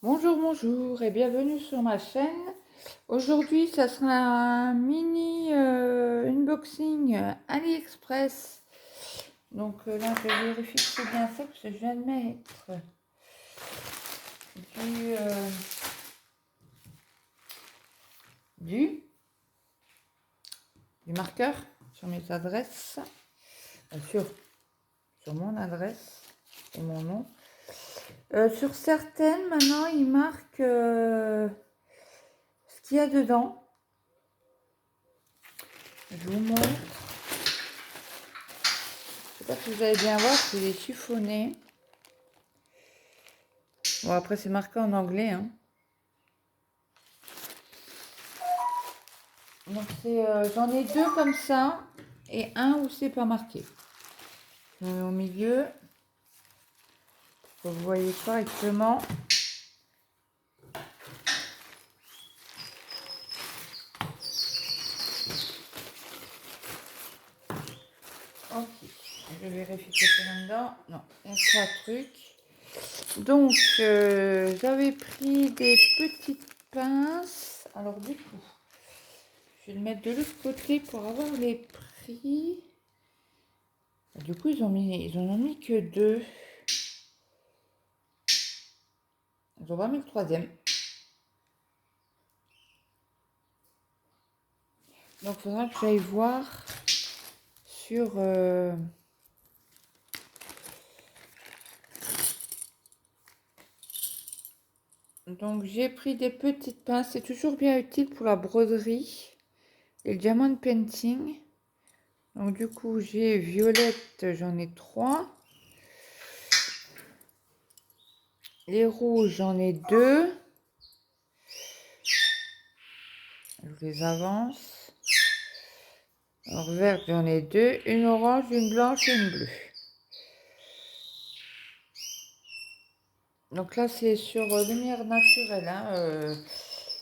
Bonjour, bonjour et bienvenue sur ma chaîne. Aujourd'hui, ça sera un mini unboxing AliExpress. Donc là, je vérifie que c'est bien ça parce que je viens de mettre du, du, du marqueur sur mes adresses, sur mon adresse et mon nom. Sur certaines, maintenant, il marque ce qu'il y a dedans. Je vous montre. Je sais pas si vous allez bien voir, c'est des chiffonnés. Bon, après, c'est marqué en anglais. Hein. Donc, j'en ai deux comme ça et un où c'est pas marqué. Je mets au milieu. Vous voyez correctement. Ok. Je vérifie que c'est là-dedans. Non, il y a trois trucs. Donc, j'avais pris des petites pinces. Alors, du coup, je vais le mettre de l'autre côté pour avoir les prix. Du coup, ils en ont mis que deux. Ils ont pas mis le troisième. Donc, il faudra que j'aille voir sur... Donc, j'ai pris des petites pinces. C'est toujours bien utile pour la broderie et le diamond painting. Donc, du coup, j'ai violette, j'en ai 3. Les rouges, j'en ai 2. Je vous les avance. Alors, verte, j'en ai 2. Une orange, une blanche et une bleue. Donc là, c'est sur lumière naturelle. Hein.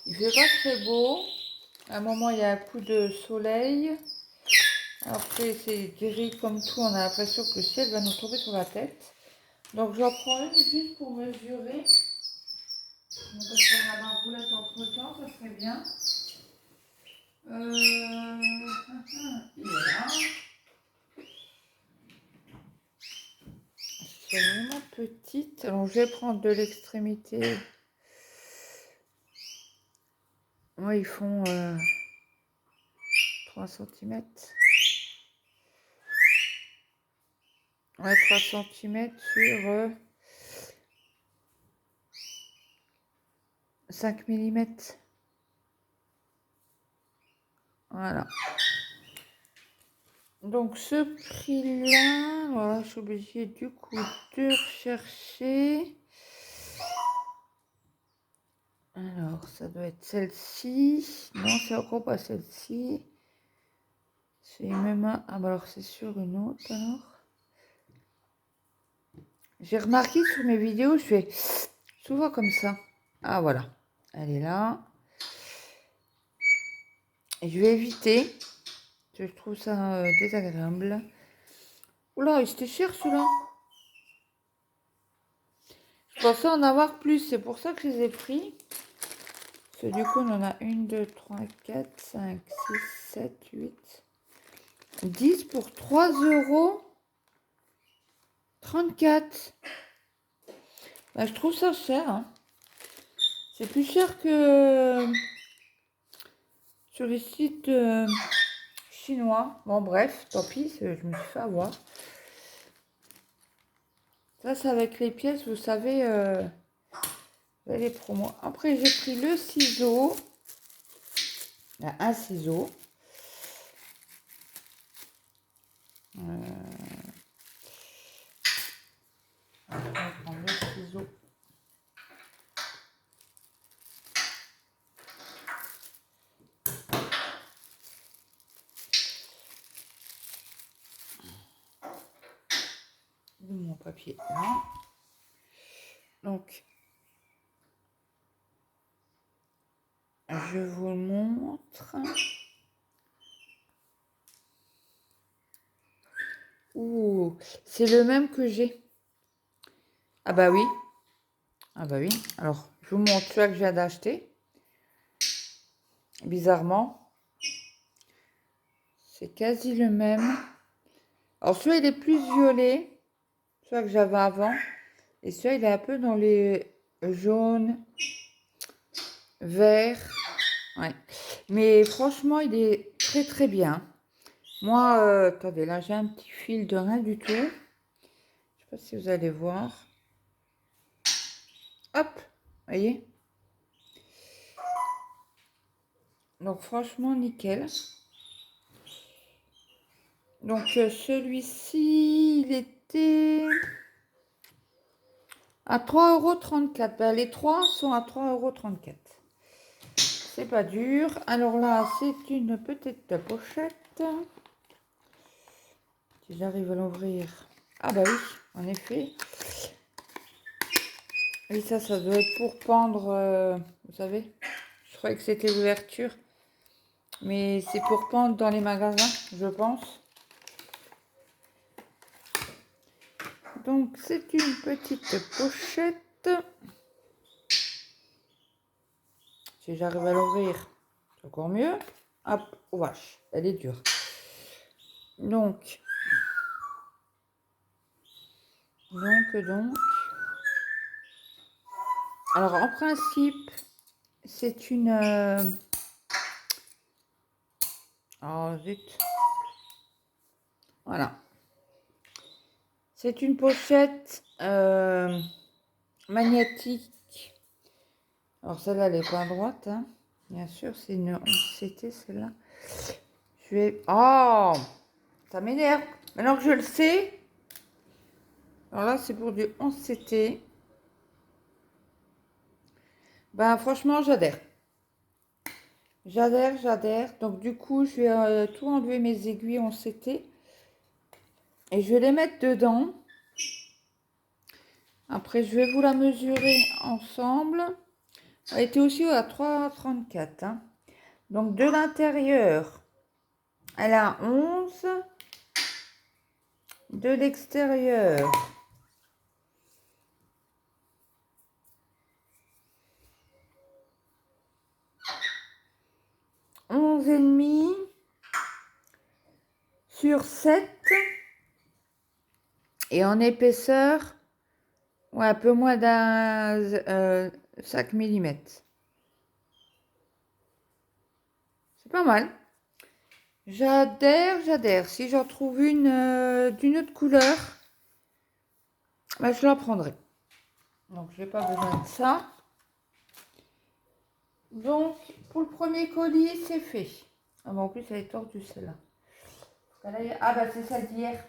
Il fait pas très beau. À un moment, il y a un coup de soleil. Après, c'est gris comme tout. On a l'impression que le ciel va nous tomber sur la tête. Donc, j'en prends une juste pour mesurer. On peut faire la marboulette entre temps, ça serait bien. Il est là. C'est vraiment petite. Alors, je vais prendre de l'extrémité. Moi, ils font 3 cm. Ouais, 3 cm sur 5 mm. Voilà. Donc, ce prix-là, voilà, je suis obligée du coup de rechercher. Alors, ça doit être celle-ci. Non, c'est encore pas celle-ci. C'est même un... Ah, bah alors, c'est sur une autre, alors. J'ai remarqué sur mes vidéos, je fais souvent comme ça. Ah, voilà. Elle est là. Et je vais éviter. Je trouve ça désagréable. Oula, c'était cher, celui-là. Je pensais en avoir plus. C'est pour ça que je les ai pris. Parce que du coup, on en a 1, 2, 3, 4, 5, 6, 7, 8, 10 pour 3,34 €. Bah, je trouve ça cher. Hein. C'est plus cher que sur les sites chinois. Bon, bref, tant pis, je me suis fait avoir. Ça, c'est avec les pièces, vous savez, les promos. Après, j'ai pris le ciseau. Il y a un ciseau. On va prendre le ciseau. Mon papier là. Donc, je vous le montre. Ouh, c'est le même que j'ai. Ah bah oui. Ah bah oui. Alors, Je vous montre celui que je viens d'acheter. Bizarrement. C'est quasi le même. Alors celui-là, il est plus violet. Celui que j'avais avant. Et celui-là, il est un peu dans les jaunes, verts. Ouais. Mais franchement, il est très très bien. Moi, attendez, là, j'ai un petit fil de rien du tout. Je sais pas si vous allez voir. Hop, voyez. Donc franchement, nickel. Donc celui-ci, il était à 3,34 €. Ben, les trois sont à 3,34 €. C'est pas dur. Alors là, c'est une petite pochette. Si j'arrive à l'ouvrir. Ah bah oui, en effet. Et ça doit être pour pendre, vous savez. Je croyais que c'était l'ouverture. Mais c'est pour pendre dans les magasins, je pense. Donc, c'est une petite pochette. Si j'arrive à l'ouvrir, c'est encore mieux. Hop, oh vache, elle est dure. Donc. Alors, en principe, c'est une... Oh, zut. Voilà. C'est une pochette magnétique. Alors, celle-là, elle n'est pas à droite. Hein. Bien sûr, c'est une 11CT, celle-là. Je vais... Oh, ça m'énerve. Maintenant que je le sais. Alors là, c'est pour du 11CT. Ben, franchement, j'adhère. J'adhère. Donc, du coup, je vais tout enlever mes aiguilles 11CT. Et je vais les mettre dedans. Après, je vais vous la mesurer ensemble. Elle était aussi à 3,34 €. Hein. Donc, de l'intérieur, elle a 11. De l'extérieur, onze et demi sur 7. Et en épaisseur, ouais, un peu moins d'un 5 mm. C'est pas mal. J'adhère. Si j'en trouve une d'une autre couleur, bah, je la prendrai. Donc, je n'ai pas besoin de ça. Donc, pour le premier colis, c'est fait. Ah, bah, en plus, elle est tordue, celle-là. Ah, bah, c'est celle d'hier.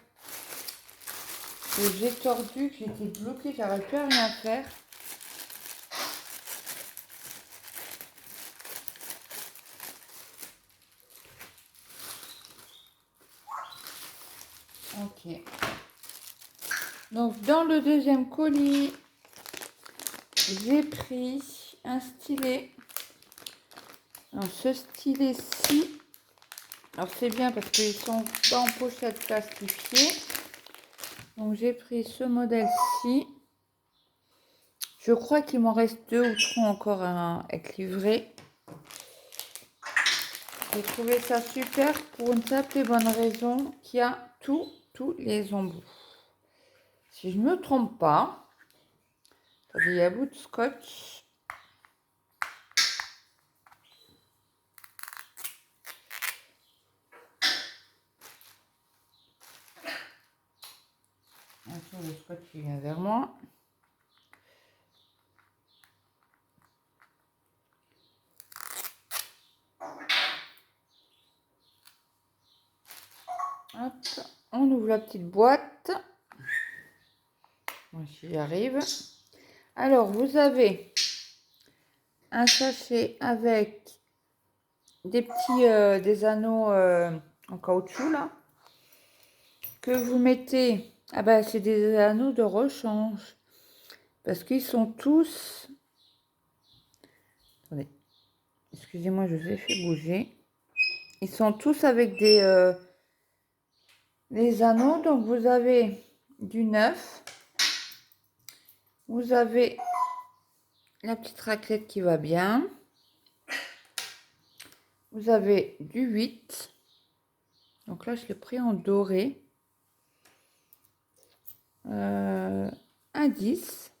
Que j'ai tordu, que j'étais bloquée, j'arrive plus à rien faire. Ok. Donc, dans le deuxième colis, j'ai pris un stylet. Alors, ce stylet-ci, alors c'est bien parce qu'ils sont pas en pochette plastifiée. Donc, j'ai pris ce modèle-ci. Je crois qu'il m'en reste 2 ou 3 encore à être livrés. J'ai trouvé ça super pour une simple et bonne raison qu'il y a tous les embouts. Si je ne me trompe pas, il y a un bout de scotch. Attention, le scotch qui vient vers moi. Hop, on ouvre la petite boîte. Moi, j'y arrive. Alors, vous avez un sachet avec des anneaux en caoutchouc là que vous mettez. Ah ben, c'est des anneaux de rechange parce qu'ils sont tous. Attendez, excusez-moi, je vous ai fait bouger. Ils sont tous avec des anneaux. Donc, vous avez du neuf. Vous avez la petite raclette qui va bien. Vous avez du 8. Donc là, je l'ai pris en doré. Un 10.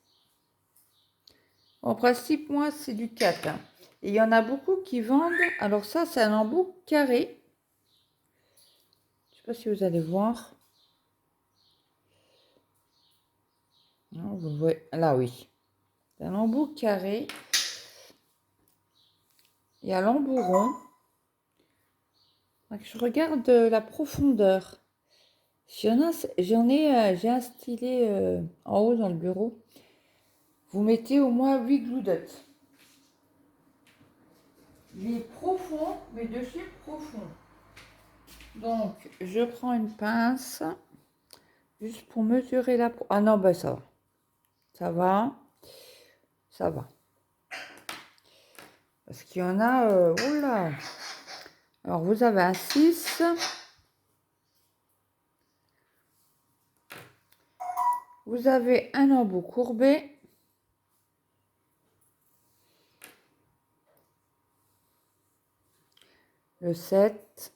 En principe, moi, c'est du 4. Hein. Et il y en a beaucoup qui vendent. Alors ça, c'est un embout carré. Je ne sais pas si vous allez voir. Non, vous le voyez. Là, oui. C'est un embout carré. Il y a l'embout rond. Je regarde la profondeur. J'ai un stylet en haut dans le bureau. Vous mettez au moins 8 glue dots. Il est profond, mais de chez profond. Donc, je prends une pince juste pour mesurer la... Ah non, ben ça va. Ça va. Ça va. Parce qu'il y en a... oula. Alors, vous avez un 6. Vous avez un embout courbé. Le 7.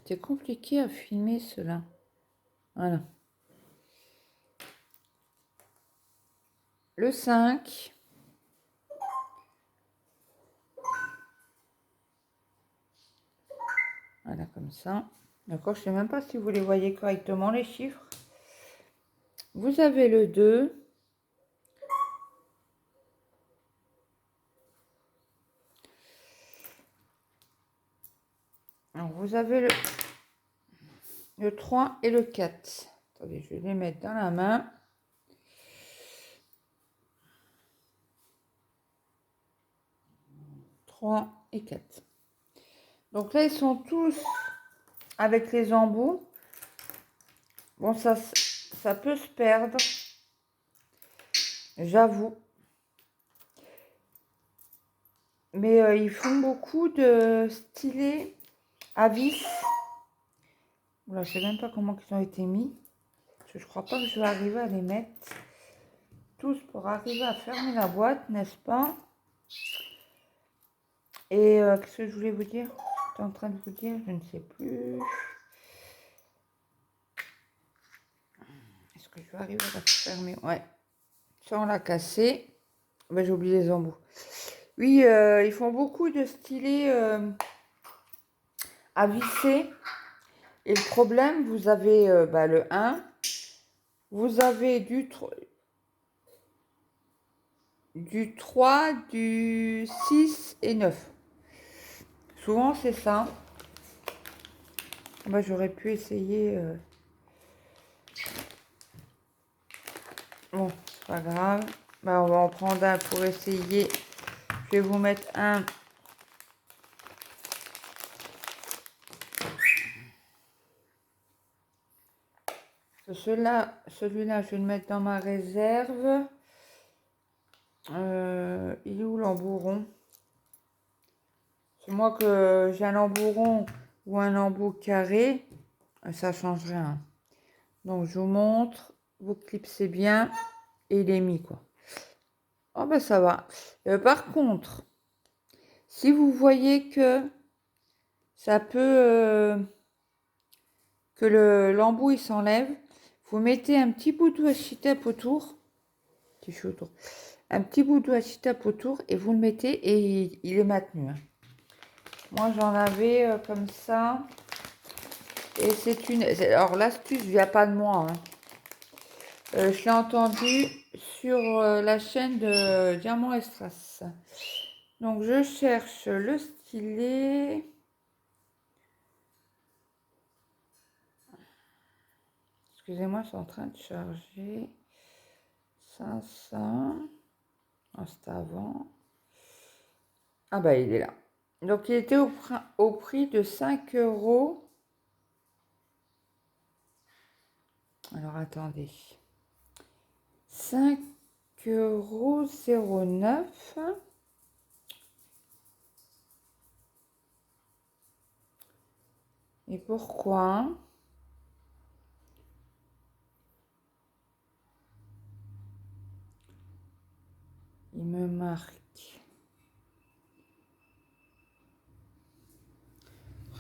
C'est compliqué à filmer cela. Voilà. Le 5. Voilà, comme ça. D'accord, je ne sais même pas si vous les voyez correctement, les chiffres. Vous avez le 2. Alors, vous avez le 3 et le 4. Attendez, je vais les mettre dans la main. Et 4. Donc là, ils sont tous avec les embouts. Bon, ça peut se perdre. J'avoue. Mais ils font beaucoup de stylés à vis. Là, je ne sais même pas comment ils ont été mis. Parce que je crois pas que je vais arriver à les mettre tous pour arriver à fermer la boîte, n'est-ce pas? Et qu'est-ce que je voulais vous dire? J'étais en train de vous dire, je ne sais plus. Est-ce que je vais arriver à la fermer? Ouais. Sans la casser. Ben, j'ai oublié les embouts. Oui, ils font beaucoup de stylés à visser. Et le problème, vous avez le 1. Vous avez du 3, du 6 et 9. Souvent, c'est ça. Moi, j'aurais pu essayer... Bon, c'est pas grave. On va en prendre un pour essayer. Je vais vous mettre un. Celui-là, je vais le mettre dans ma réserve. Il est où l'embout rond? C'est moi que j'ai un embout rond ou un embout carré. Ça change rien. Donc, je vous montre. Vous clipsez bien. Et il est mis, quoi. Oh, ben ça va. Par contre, si vous voyez que ça peut... que l'embout, il s'enlève, vous mettez un petit bout de washi tape autour. Un petit bout de washi tape autour et vous le mettez et il est maintenu. Hein. Moi, j'en avais comme ça. Et c'est une... Alors, l'astuce vient pas de moi. Hein. Je l'ai entendu sur la chaîne de Diamant et Strass. Donc, je cherche le stylet. Excusez-moi, je suis en train de charger. Ça. Oh, c'était avant. Ah bah, il est là. Donc, il était au prix de 5 euros. Alors, attendez. 5,09 €. Et pourquoi? marque.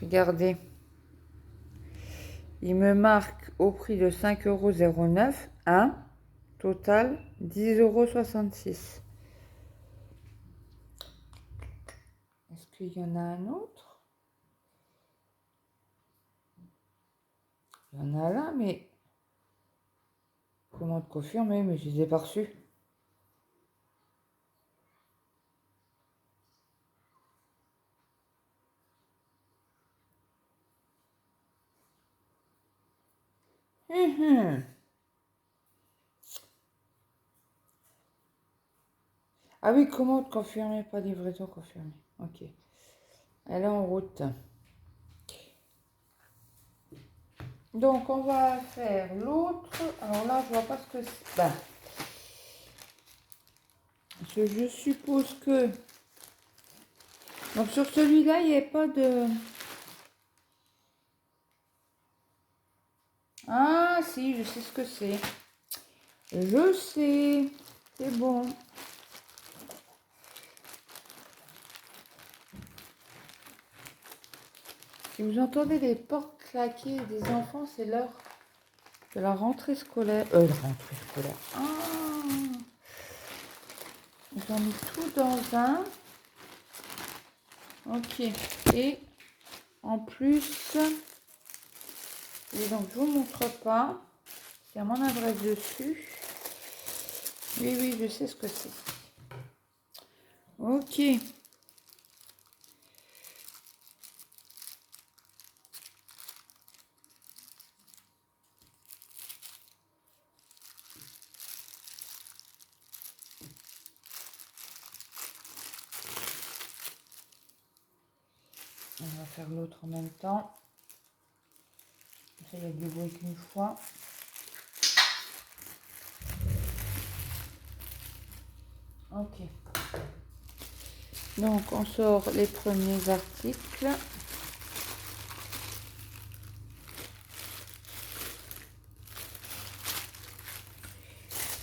Regardez. Il me marque au prix de 5,09 €, un total 10,66 €. Est-ce qu'il y en a un autre? Il y en a là, mais comment te confirmer, mais je les ai pas reçus. Ah oui, commande confirmée, pas livraison confirmée. Ok. Elle est en route. Donc, on va faire l'autre. Alors là, je vois pas ce que c'est. Ben, je suppose que... Donc, sur celui-là, il n'y a pas de... Ah, si, je sais ce que c'est. Je sais. C'est bon. Si vous entendez des portes claquer des enfants, c'est l'heure de la rentrée scolaire. La rentrée scolaire. Ah, ils ont mis tout dans un. Ok. Et en plus, et donc je vous montre pas. Il y a mon adresse dessus. Oui, oui, je sais ce que c'est. Ok. On va faire l'autre en même temps. Ça, il y a du bruit qu'une fois. Ok. Donc, on sort les premiers articles.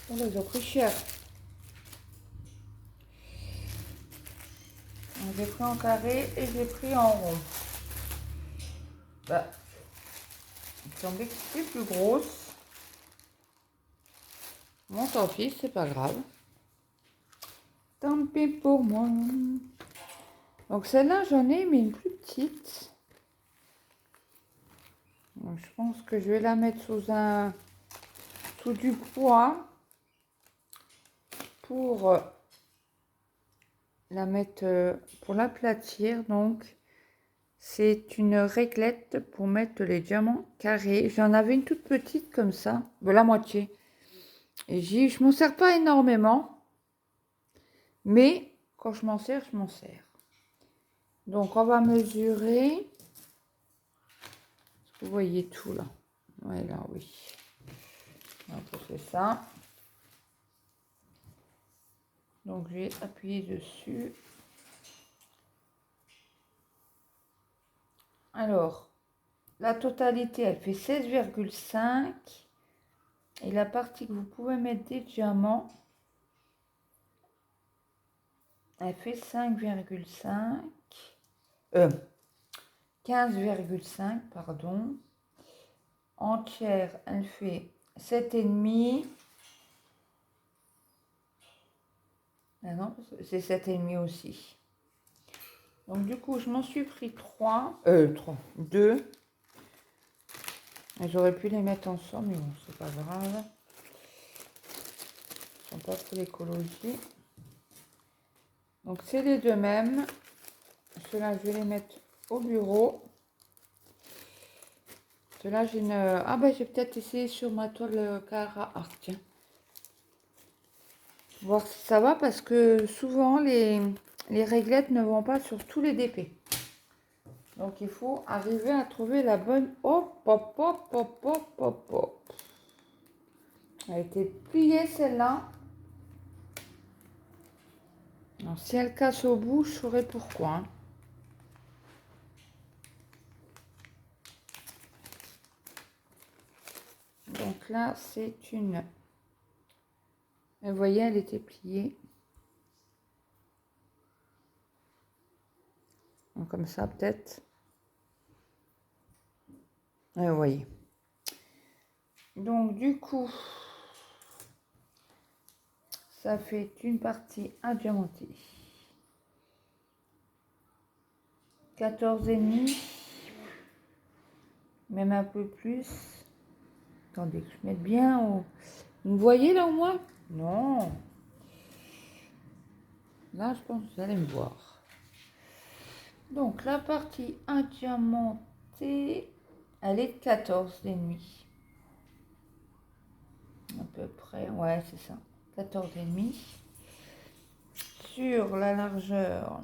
Oh, ils ont pris cher. J'ai pris en carré et j'ai pris en rond. Bah, il semblait que c'était plus grosse. Bon, tant pis, c'est pas grave. Tant pis pour moi. Donc celle-là, j'en ai, mais une plus petite. Donc, je pense que je vais la mettre sous du poids pour la mettre, pour l'aplatir. Donc, c'est une réglette pour mettre les diamants carrés. J'en avais une toute petite comme ça, la moitié. Et je m'en sers pas énormément, mais quand je m'en sers, je m'en sers. Donc, on va mesurer. Vous voyez tout là. Voilà, oui. Donc, c'est ça. Donc, je vais appuyer dessus. Alors, la totalité, elle fait 16,5. Et la partie que vous pouvez mettre des diamants, elle fait 5,5. 15,5, pardon. Entière, elle fait 7,5. Ah non, c'est 7,5 aussi. Donc du coup, je m'en suis pris 2. J'aurais pu les mettre ensemble, mais bon, c'est pas grave. Ils sont pas pour l'écologie. Donc c'est les deux mêmes. Ceux-là, je vais les mettre au bureau. Ceux-là, j'ai une... Ah ben, j'ai peut-être essayé sur ma toile Cara Art, tiens. Voir si ça va, parce que souvent, les réglettes ne vont pas sur tous les DP. Donc, il faut arriver à trouver la bonne... Hop, hop, hop, hop, hop, hop, hop. Elle a été pliée, celle-là. Alors, si elle casse au bout, je saurais pourquoi. Hein. Donc là, c'est une... Vous voyez, elle était pliée. Comme ça, peut-être. Vous voyez. Donc, du coup, ça fait une partie diamantée. 14,5. Même un peu plus. Attendez que je mette bien au... Vous me voyez là au moins? Non. Là, je pense que vous allez me voir. Donc, la partie diamantée, elle est de 14,5. À peu près, ouais, c'est ça. 14,5. Sur la largeur,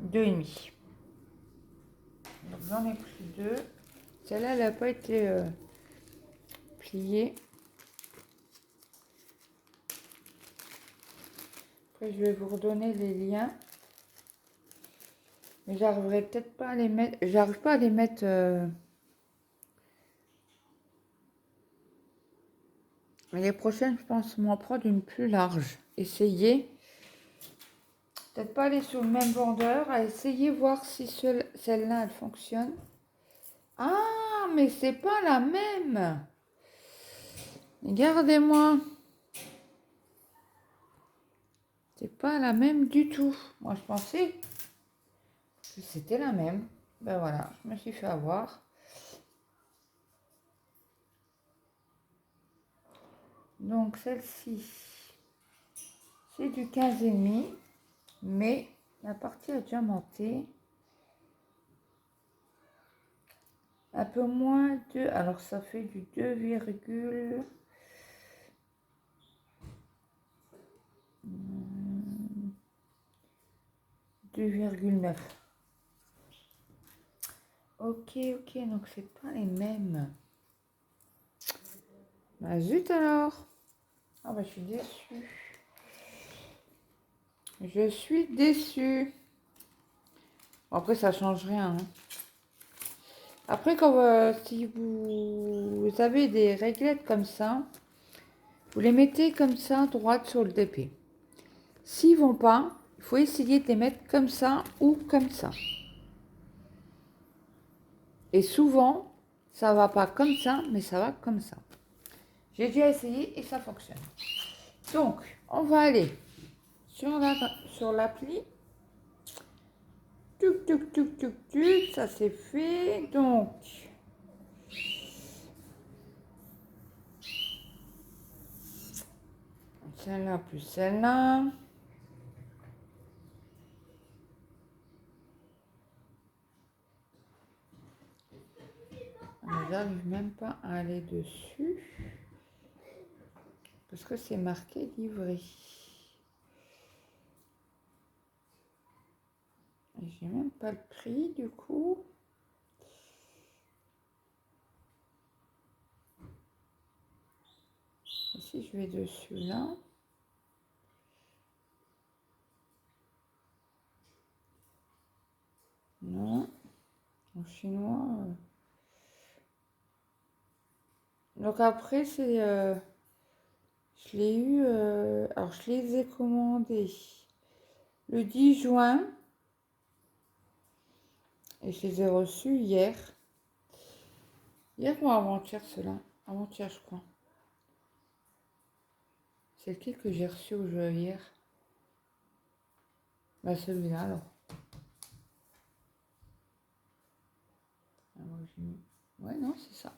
2,5. Donc, j'en ai pris deux. Celle-là, elle n'a pas été pliée. Après, je vais vous redonner les liens. Mais j'arriverai peut-être pas à les mettre. J'arrive pas à les mettre. Mais les prochaines, je pense m'en prendre une plus large. Essayez. Peut-être pas aller sur le même vendeur. À essayer voir si celle-là, elle fonctionne. Ah, mais c'est pas la même. Regardez-moi. C'est pas la même du tout. Moi, je pensais que c'était la même. Ben voilà, je me suis fait avoir. Donc, celle-ci, c'est du 15,5. Mais la partie diamantée, un peu moins de... Alors, ça fait du 2,9. Ok, donc c'est pas les mêmes. Bah zut alors. Ah bah je suis déçue. Je suis déçue. Bon, après ça change rien. Hein. Après quand si vous avez des réglettes comme ça, vous les mettez comme ça droite sur le DP. S'ils vont pas, il faut essayer de les mettre comme ça ou comme ça. Et souvent, ça va pas comme ça, mais ça va comme ça. J'ai déjà essayé et ça fonctionne. Donc, on va aller sur l'appli. Tuc, tuc, tuc, tuc, tuc, ça c'est fait. Donc, celle-là plus celle-là. J'arrive même pas à aller dessus. Parce que c'est marqué livré. J'ai même pas le prix du coup. Et si je vais dessus là. Non. En chinois. Donc après c'est... je l'ai eu... alors je les ai commandés le 10 juin. Et je les ai reçus hier. Hier ou avant-hier, ceux-là. Avant-hier, je crois. C'est lequel que j'ai reçu au jeu hier? Bah celui-là alors. Ouais, non, c'est ça.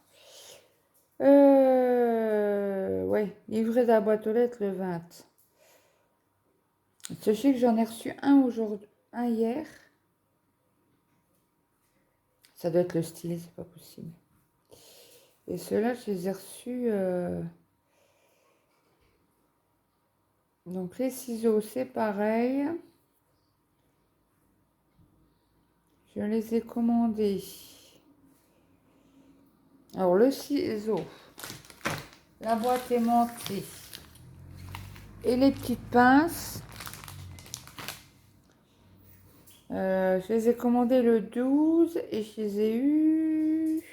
Ouais, livré de la boîte aux lettres le 20. Sachez que j'en ai reçu un aujourd'hui, un hier. Ça doit être le style, c'est pas possible. Et ceux-là, je les ai reçus. Donc les ciseaux, c'est pareil. Je les ai commandés. Alors le ciseau, la boîte aimantée et les petites pinces. Je les ai commandés le 12 et je les ai eus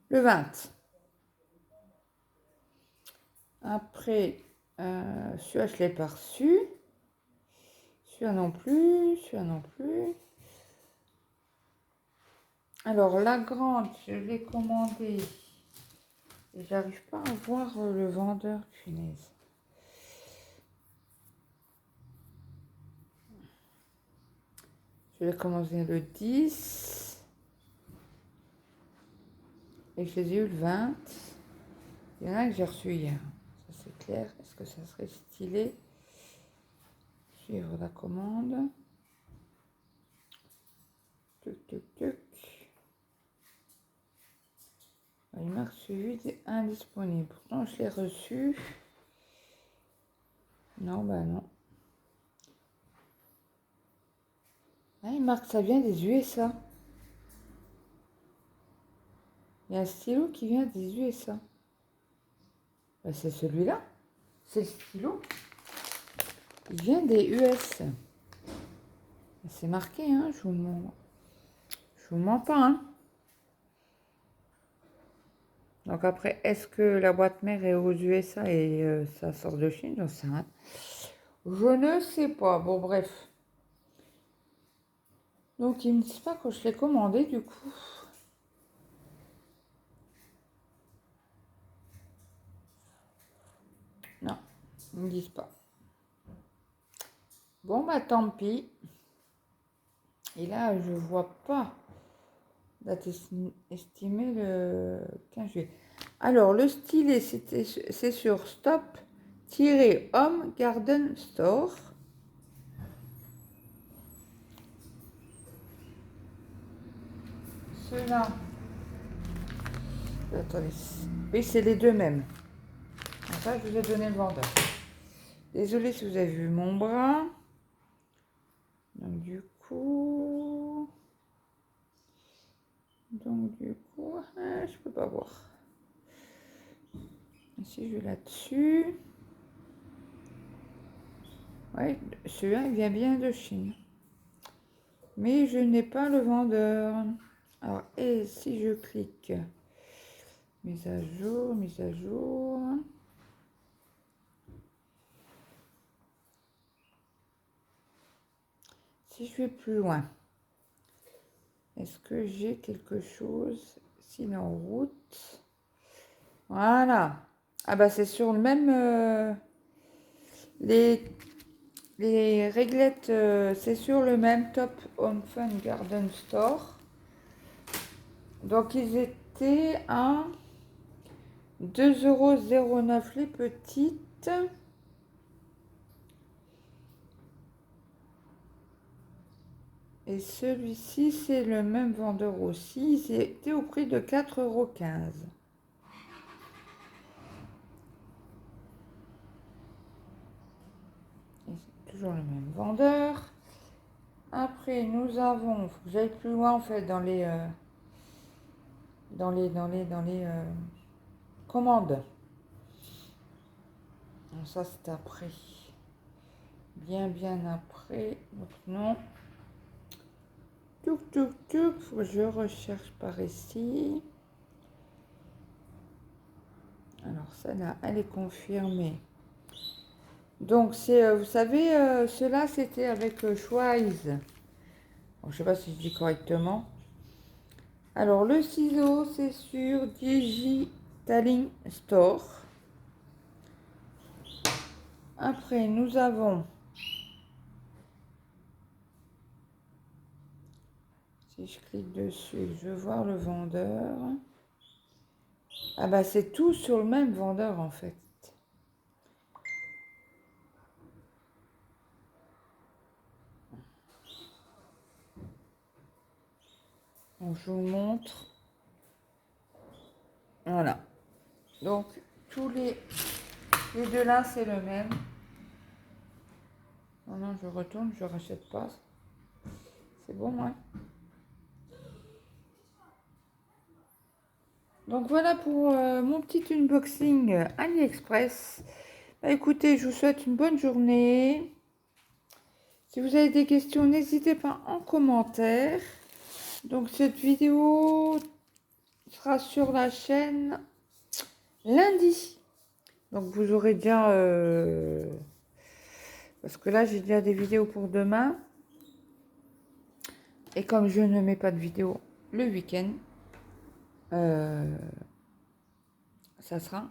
le 20. Après, celui-là, je l'ai pas reçu. Celui-là non plus, celui-là non plus. Alors, la grande, je l'ai commandée. Et j'arrive pas à voir le vendeur, punaise. Je l'ai commandé le 10. Et je les ai eu le 20. Il y en a que j'ai reçu hier. Ça, c'est clair. Est-ce que ça serait stylé? Suivre la commande. Tuc, tuc, tuc. Il marque suivi indisponible. Pourtant, je l'ai reçu. Non, bah non. Ah, il marque ça vient des USA. Il y a un stylo qui vient des USA. Bah, c'est celui-là. C'est le stylo. Il vient des US. C'est marqué, hein. Je vous mens pas, hein. Donc après, est-ce que la boîte mère est aux USA et ça sort de Chine? J'en sais rien. Je ne sais pas. Bon, bref. Donc, ils me disent pas quand je l'ai commandé, du coup. Non, ils me disent pas. Bon, bah tant pis. Et là, je vois pas date estimée le 15 juillet. Alors, le stylet, c'est sur Stop-Home Garden Store. Ceux-là. Attendez. Oui, c'est les deux mêmes. Ça, je vous ai donné le vendeur. Désolée si vous avez vu mon bras. Donc, du coup... je peux pas voir. Si je vais là-dessus... Ouais, celui-là, il vient bien de Chine. Mais je n'ai pas le vendeur. Alors, et si je clique... Mise à jour, mise à jour... Si je vais plus loin... Est-ce que j'ai quelque chose? Sinon, route... Voilà. Ah bah c'est sur le même... les réglettes, c'est sur le même Top Home Fun Garden Store. Donc ils étaient à 2,09 € les petites. Et celui-ci, c'est le même vendeur aussi. Ils étaient au prix de 4,15 €. Toujours le même vendeur. Après, nous avons, faut que j'aille plus loin en fait dans les commandes. Donc ça c'est après, bien après. Donc non. Touc touc touc, faut que je recherche par ici. Alors celle-là, elle est confirmée. Donc c'est, vous savez, cela c'était avec Schweiz. Bon, je sais pas si je dis correctement. Alors le ciseau, c'est sur Digitaling Store. Après, nous avons, si je clique dessus, je vais voir le vendeur. Ah bah c'est tout sur le même vendeur en fait. Donc je vous montre. Voilà. Donc tous les deux là c'est le même. Non, non, je retourne, je rachète pas. C'est bon, hein. Donc voilà pour mon petit unboxing AliExpress. Bah, écoutez, je vous souhaite une bonne journée. Si vous avez des questions, n'hésitez pas en commentaire. Donc cette vidéo sera sur la chaîne lundi. Donc vous aurez déjà Parce que là, j'ai déjà des vidéos pour demain. Et comme je ne mets pas de vidéo le week-end, ça sera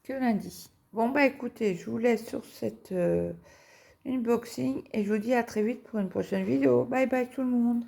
que lundi. Bon, bah écoutez, je vous laisse sur cette unboxing et je vous dis à très vite pour une prochaine vidéo. Bye bye tout le monde.